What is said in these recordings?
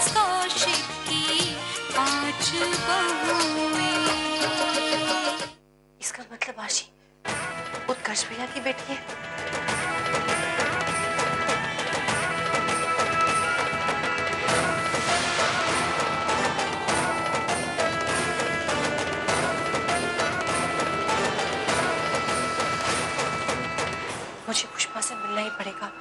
कौशिक की 5 बहुएं। इसका मतलब आशी उत्कर्ष भैया की बेटी है। मुझे पुष्पा से मिलना ही पड़ेगा।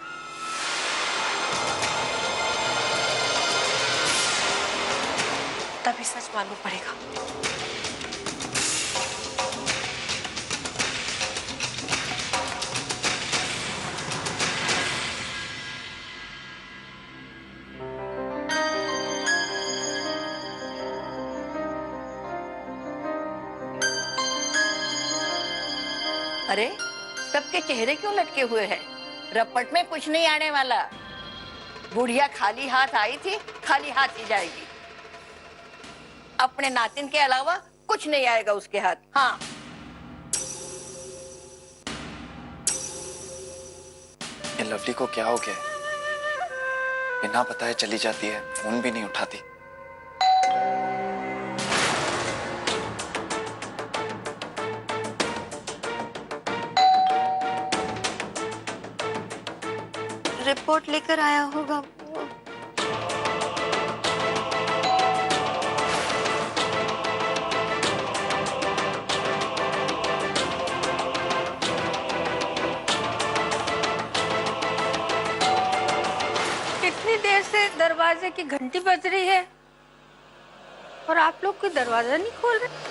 तभी सच मालूम पड़ेगा। अरे सबके चेहरे क्यों लटके हुए हैं? रपट में कुछ नहीं आने वाला। बुढ़िया खाली हाथ आई थी, खाली हाथ ही जाएगी। अपने नातिन के अलावा कुछ नहीं आएगा उसके हाथ। हाँ, ये लवली को क्या हो गया है? बिना बताए चली जाती है, फोन भी नहीं उठाती। रिपोर्ट लेकर आया होगा। कितनी देर से दरवाजे की घंटी बज रही है और आप लोग कोई दरवाजा नहीं खोल रहे।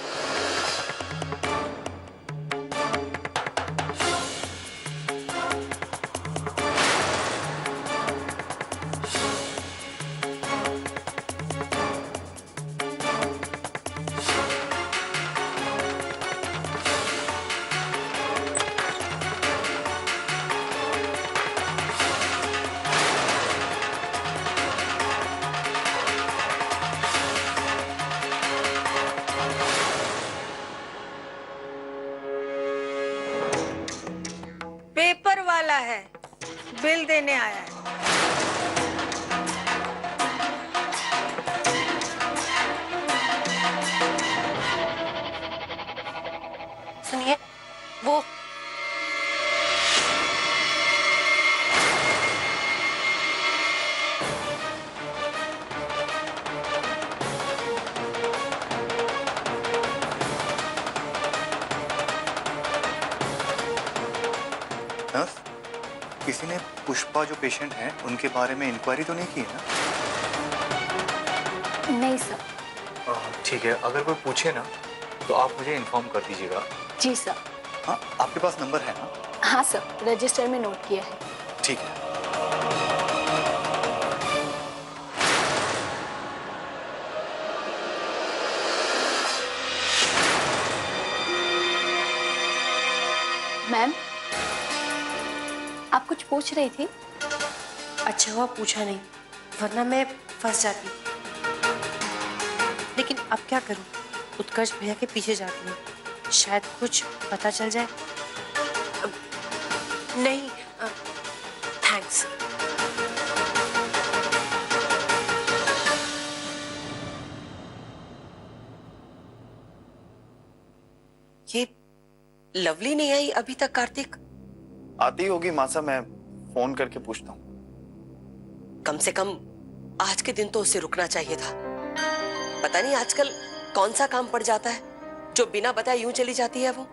पेपर वाला है, बिल देने आया है। सुनिए, वो नर्स, किसी ने पुष्पा जो पेशेंट हैं उनके बारे में इंक्वायरी तो नहीं की है ना? नहीं सर। ठीक है, अगर कोई पूछे ना तो आप मुझे इन्फॉर्म कर दीजिएगा। जी सर। हाँ, आपके पास नंबर है ना? हाँ सर, रजिस्टर में नोट किया है। ठीक है। मैम, आप कुछ पूछ रही थी? अच्छा हुआ पूछा नहीं, वरना मैं फंस जाती। लेकिन अब क्या करूं? उत्कर्ष भैया के पीछे जाती हूँ, शायद कुछ पता चल जाए। नहीं, थैंक्स। ये लवली नहीं आई अभी तक। कार्तिक आती होगी मासा, मैं फोन करके पूछता हूँ। कम से कम आज के दिन तो उसे रुकना चाहिए था। पता नहीं आजकल कौन सा काम पड़ जाता है जो बिना बताए यूं चली जाती है। वो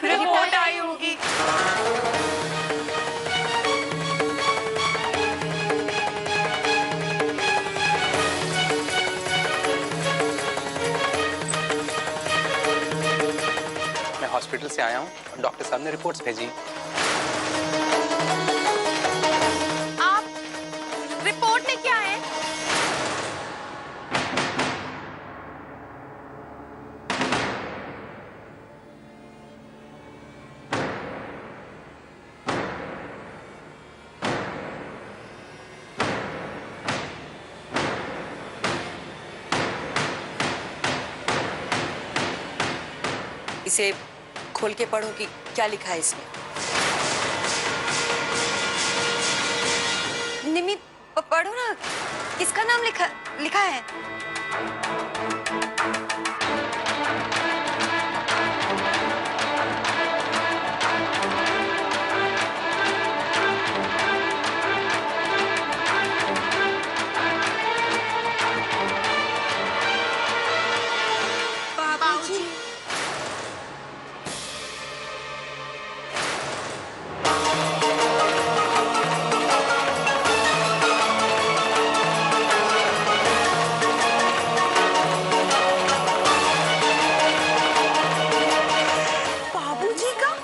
रिपोर्ट आई होगी। मैं हॉस्पिटल से आया हूँ, डॉक्टर साहब ने रिपोर्ट्स भेजी। आप रिपोर्ट लेके आए? इसे खोल के पढ़ो कि क्या लिखा है इसमें। किसका नाम लिखा लिखा है? बाबूजी। बाबूजी का?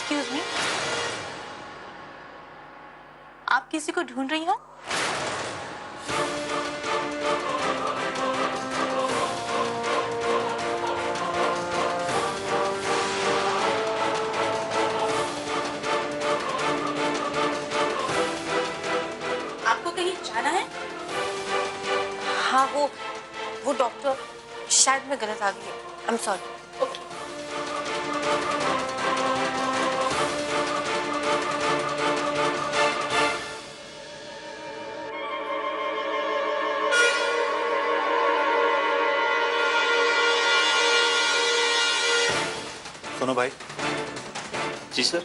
एक्सक्यूज मी, आप किसी को ढूंढ रही हो? आपको कहीं जाना है? हाँ, वो डॉक्टर, शायद मैं गलत आ गई। I am sorry. ओके। सुनो भाई, जी सर।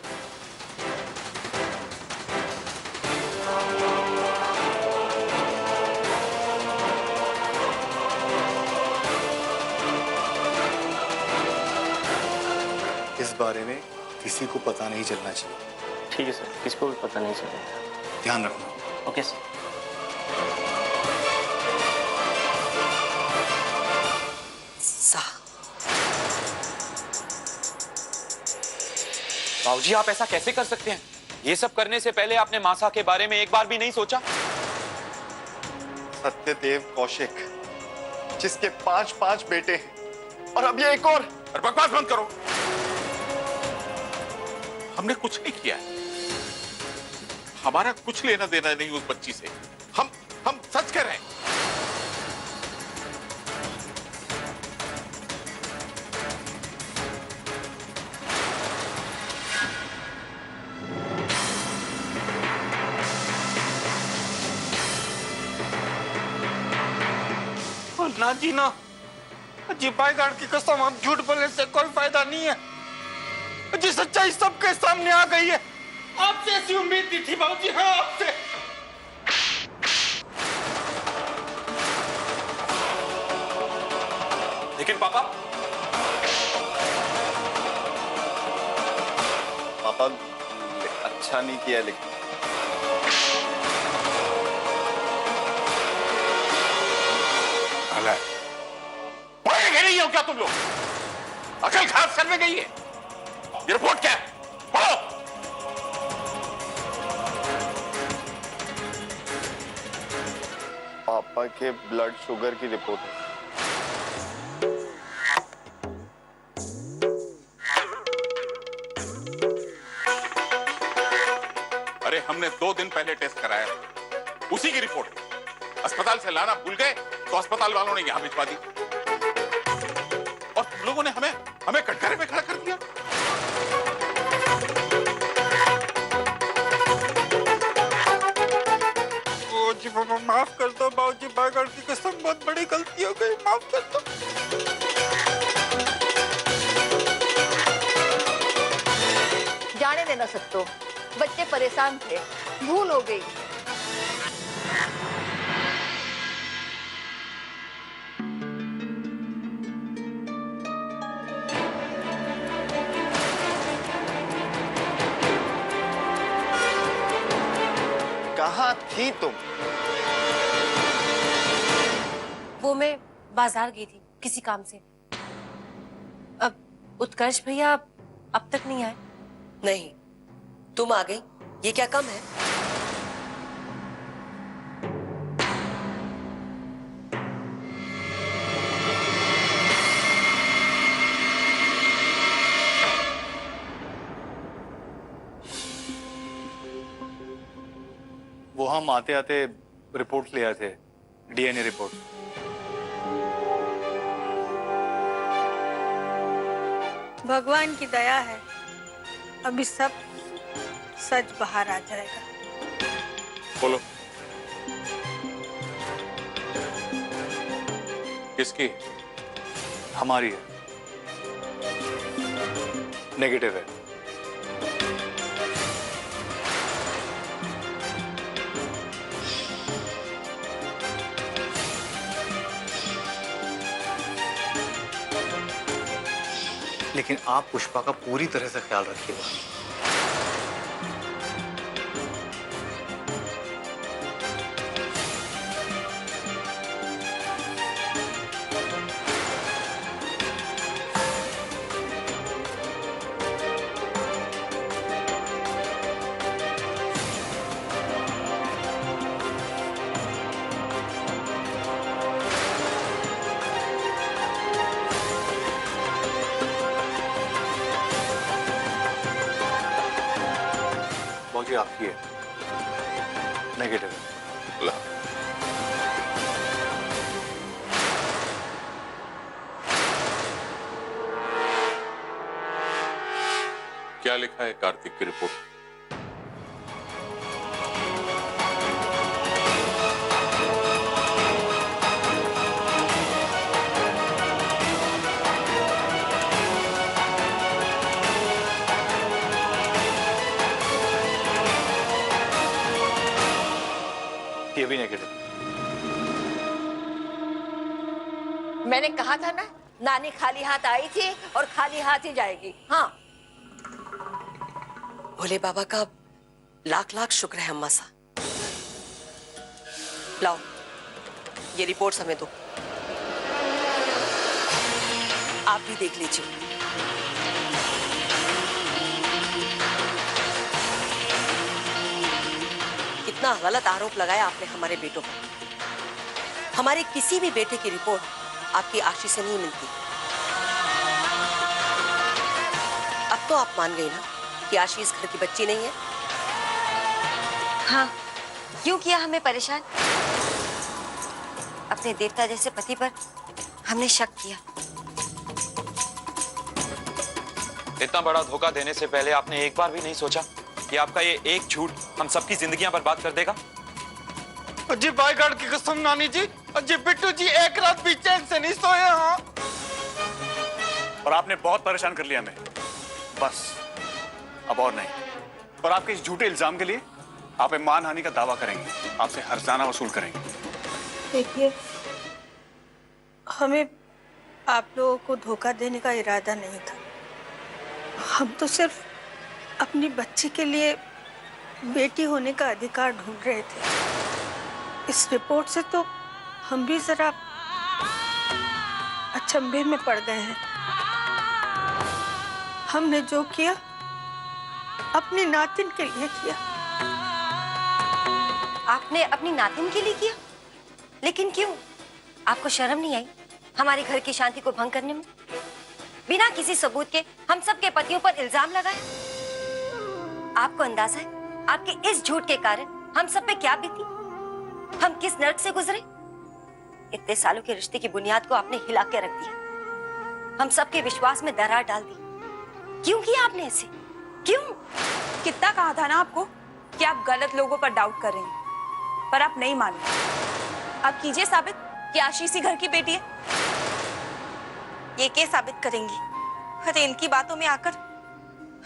इस बारे में किसी को पता नहीं चलना चाहिए। ठीक है सर, किसको भी पता नहीं चलेगा। ध्यान रखना। Okay sir. बाबूजी, आप ऐसा कैसे कर सकते हैं? ये सब करने से पहले आपने मासा के बारे में एक बार भी नहीं सोचा? सत्यदेव कौशिक, जिसके 5 बेटे हैं, और अब ये एक और बकवास बंद करो। हमने कुछ नहीं किया है। हमारा कुछ लेना देना नहीं उस बच्ची से। हम सच कह रहे हैं। ना जी ना, जी बाईगार्ड की कसम, हम झूठ बोलने से कोई फायदा नहीं है। जी सच्चाई सबके सामने आ गई है। आपसे ऐसी उम्मीद नहीं थी बाबूजी। हाँ, आपसे। लेकिन पापा अच्छा नहीं किया, लेकिन पढ़े गए नहीं हो क्या तुम लोग? अकल खराब करने गई है। ये रिपोर्ट क्या है? पढ़ो। पापा के ब्लड शुगर की रिपोर्ट है। अरे हमने 2 दिन पहले टेस्ट कराया, उसी की रिपोर्ट है। अस्पताल से लाना भूल गए तो अस्पताल वालों ने यहां भिजवा दी, और तुम लोगों ने हमें कटघरे में खड़ा कर दिया। जी पापा माफ कर दो बाबूजी, बाईगार्ड की कसम बहुत बड़ी गलती हो गई, माफ कर दो। जाने देना सत्तो, बच्चे परेशान थे, भूल हो गई। कहाँ थी तुम? वो मैं बाजार गई थी किसी काम से। अब उत्कर्ष भैया अब तक नहीं आए? नहीं, तुम आ गई, ये क्या कम है? वो हम आते आते रिपोर्ट ले आए थे, डीएनए रिपोर्ट। भगवान की दया है, अभी सब सच बाहर आ जाएगा। बोलो, किसकी? हमारी है, नेगेटिव है। लेकिन आप पुष्पा का पूरी तरह से ख्याल रखिएगा। जी आपकी है, नेगेटिव है। ला। क्या लिखा है कार्तिक की रिपोर्ट? ये भी नेगेटिव। मैंने कहा था ना, नानी खाली हाथ आई थी और खाली हाथ ही जाएगी। हाँ, भोले बाबा का लाख लाख शुक्र है अम्मा सा। लाओ, ये रिपोर्ट्स हमें दो, आप भी देख लीजिए। कितना गलत आरोप लगाया आपने हमारे बेटों पर। हमारे किसी भी बेटे की रिपोर्ट आपकी आशीष से नहीं मिलती। अब तो आप मान गई ना कि आशीष घर की बच्ची नहीं है? हाँ, क्यों किया हमें परेशान? अपने देवता जैसे पति पर हमने शक किया। इतना बड़ा धोखा देने से पहले आपने एक बार भी नहीं सोचा कि आपका ये एक झूठ हम सबकी जिंदगियां बर्बाद कर देगा? जी बाईगार्ड की कसम नानी जी, जी बिट्टू जी एक रात भी चैन से नहीं सोए। हाँ, और आपने बहुत परेशान कर लिया हमें, बस अब और नहीं। और आपके इस झूठे इल्जाम के लिए आप मानहानि का दावा करेंगे, आपसे हर्जाना वसूल करेंगे। देखिए, हमें आप लोगों को धोखा देने का इरादा नहीं था। हम तो सिर्फ अपनी बच्ची के लिए बेटी होने का अधिकार ढूंढ रहे थे। इस रिपोर्ट से तो हम भी जरा अचंभे में पड़ गए हैं। हमने जो किया अपनी नातिन के लिए किया। आपने अपनी नातिन के लिए किया? लेकिन क्यों? आपको शर्म नहीं आई हमारे घर की शांति को भंग करने में? बिना किसी सबूत के हम सबके पतियों पर इल्जाम लगाए। आपको अंदाजा है आपके इस झूठ के कारण हम सब पे क्या बीती? हम किस नर्क से गुजरे? इतने सालों के रिश्ते की बुनियाद को आपने हिला के रख दिया। हम सबके विश्वास में दरार डाल दी। क्यों किया आपने ऐसे? क्यों? कितना कहा था ना आपको कि आप गलत लोगों पर डाउट कर रही हैं, पर आप नहीं माने। आप कीजिए साबित कि आशीष ही घर की बेटी है। ये कैसे साबित करेंगी? अरे इनकी बातों में आकर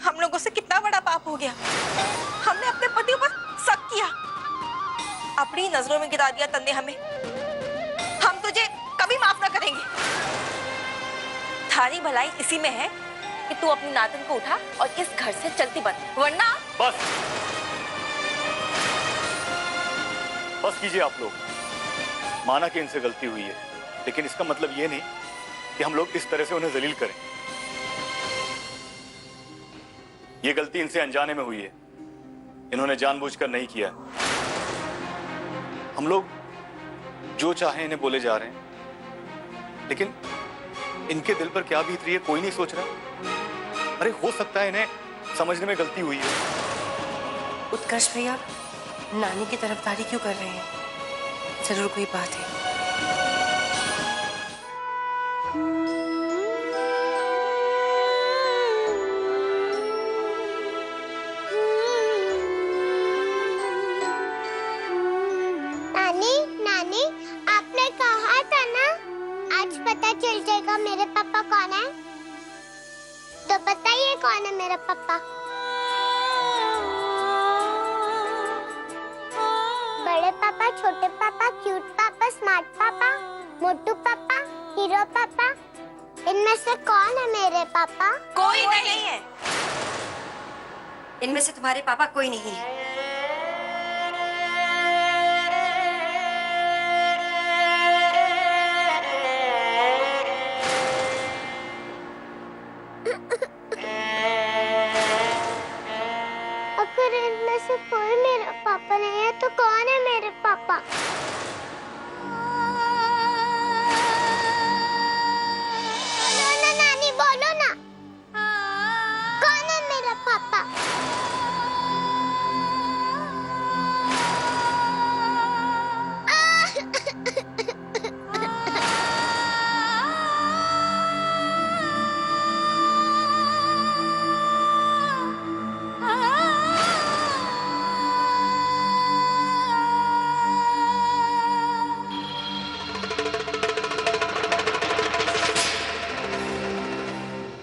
हम लोगों से कितना बड़ा पाप हो गया। हमने अपने पतियों पर शक किया, अपनी नजरों में गिरा दिया तन्ने हमें। हम तुझे कभी माफ ना करेंगे। थारी भलाई इसी में है कि तू अपनी नातिन को उठा और इस घर से चलती बन, वरना बस कीजिए आप लोग। माना कि इनसे गलती हुई है, लेकिन इसका मतलब ये नहीं कि हम लोग इस तरह से उन्हें जलील करें। ये गलती इनसे अनजाने में हुई है, इन्होंने जानबूझकर नहीं किया। हम लोग जो चाहे इन्हें बोले जा रहे हैं, लेकिन इनके दिल पर क्या बीत रही है कोई नहीं सोच रहा। अरे हो सकता है इन्हें समझने में गलती हुई है। उत्कर्ष भैया नानी की तरफदारी क्यों कर रहे हैं? जरूर कोई बात है। नानी नानी, आपने कहा था ना आज पता चल जाएगा मेरे पापा कौन है। तो बताइए कौन है मेरा पापा? बड़े पापा, छोटे पापा, क्यूट पापा, स्मार्ट पापा, मोटू पापा, हीरो पापा, इनमें से कौन है मेरे पापा? कोई नहीं है। इनमें से तुम्हारे पापा कोई नहीं है। अगर इनमें से कोई मेरा पापा नहीं है तो कौन है मेरे पापा? बोलो ना नानी, बोलो ना, कौन है मेरा पापा?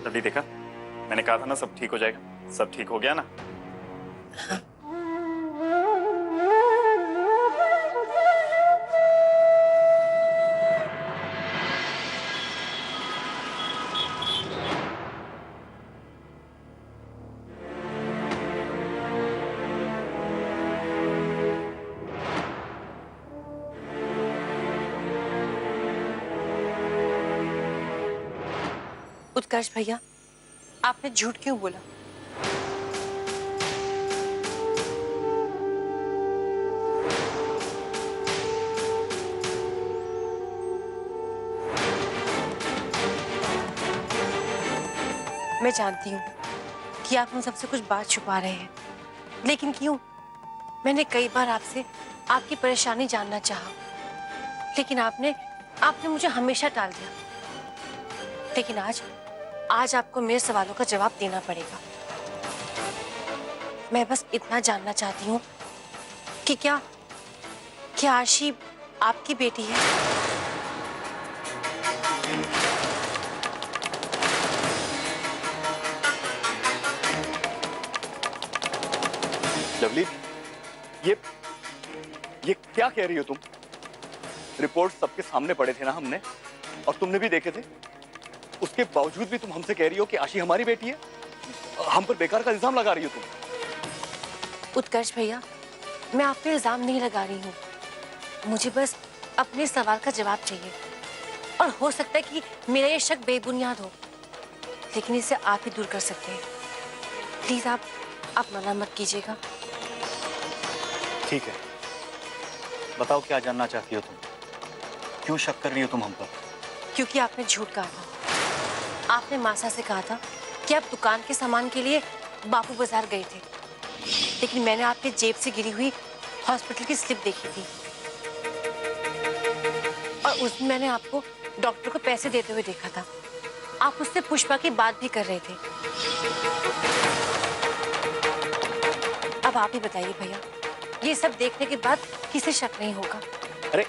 लवली देखा, मैंने कहा था ना सब ठीक हो जाएगा। सब ठीक हो गया ना? उत्कर्ष भैया आपने झूठ क्यों बोला? मैं जानती हूँ कि आप हम सबसे कुछ बात छुपा रहे हैं, लेकिन क्यों? मैंने कई बार आपसे आपकी परेशानी जानना चाहा, लेकिन आपने मुझे हमेशा टाल दिया। लेकिन आज आपको मेरे सवालों का जवाब देना पड़ेगा। मैं बस इतना जानना चाहती हूँ कि क्या आशी आपकी बेटी है? लवली, ये क्या कह रही हो तुम? रिपोर्ट सबके सामने पड़े थे ना हमने, और तुमने भी देखे थे। उसके बावजूद भी तुम हमसे कह रही हो कि आशी हमारी बेटी है। हम पर बेकार का इल्जाम लगा रही हो तुम। उत्कर्ष भैया, मैं आप पे इल्जाम नहीं लगा रही हूँ। मुझे बस अपने सवाल का जवाब चाहिए, और हो सकता है कि मेरा ये शक बेबुनियाद हो, लेकिन इसे आप ही दूर कर सकते हैं। प्लीज आप मना मत कीजिएगा। ठीक है, बताओ क्या जानना चाहती हो तुम? क्यों शक कर रही हो तुम हम पर? क्योंकि आपने झूठ कहा था। आपने मासा से कहा था कि आप दुकान के सामान के लिए बापू बाजार गए थे, लेकिन मैंने आपके जेब से गिरी हुई हॉस्पिटल की स्लिप देखी थी, और उस दिन मैंने आपको डॉक्टर को पैसे देते हुए देखा था। आप उससे पुष्पा की बात भी कर रहे थे। अब आप ही बताइए भैया, ये सब देखने के बाद किसे शक नहीं होगा? अरे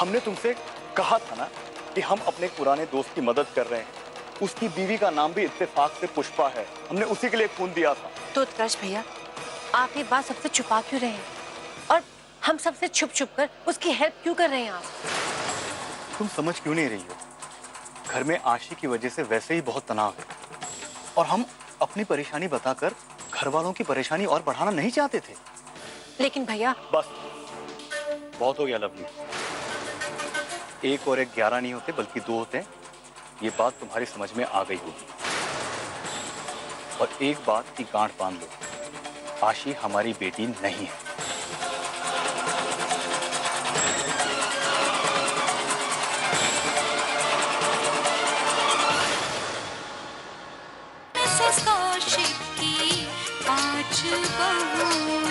हमने तुमसे कहा था ना कि हम अपने पुराने दोस्त की मदद कर रहे हैं। उसकी बीवी का नाम भी इत्तेफाक से पुष्पा है। हमने उसी के लिए खून दिया था। तो उत्कर्ष भैया, आप ये बात सबसे छुपा क्यों रहे हैं? और हम सबसे छुप छुप कर उसकी हेल्प क्यों कर रहे हैं आप? तुम समझ क्यों नहीं रही हो? घर में आशी की वजह से वैसे ही बहुत तनाव है, और हम अपनी परेशानी बताकर घर वालों की परेशानी और बढ़ाना नहीं चाहते थे। लेकिन भैया, बस बहुत हो गया लवली। 1 और 1 11 नहीं होते, बल्कि 2 होते हैं। ये बात तुम्हारी समझ में आ गई होगी। और एक बात की गांठ बांध लो, आशी हमारी बेटी नहीं है। कौशिक की 5 बहुएं।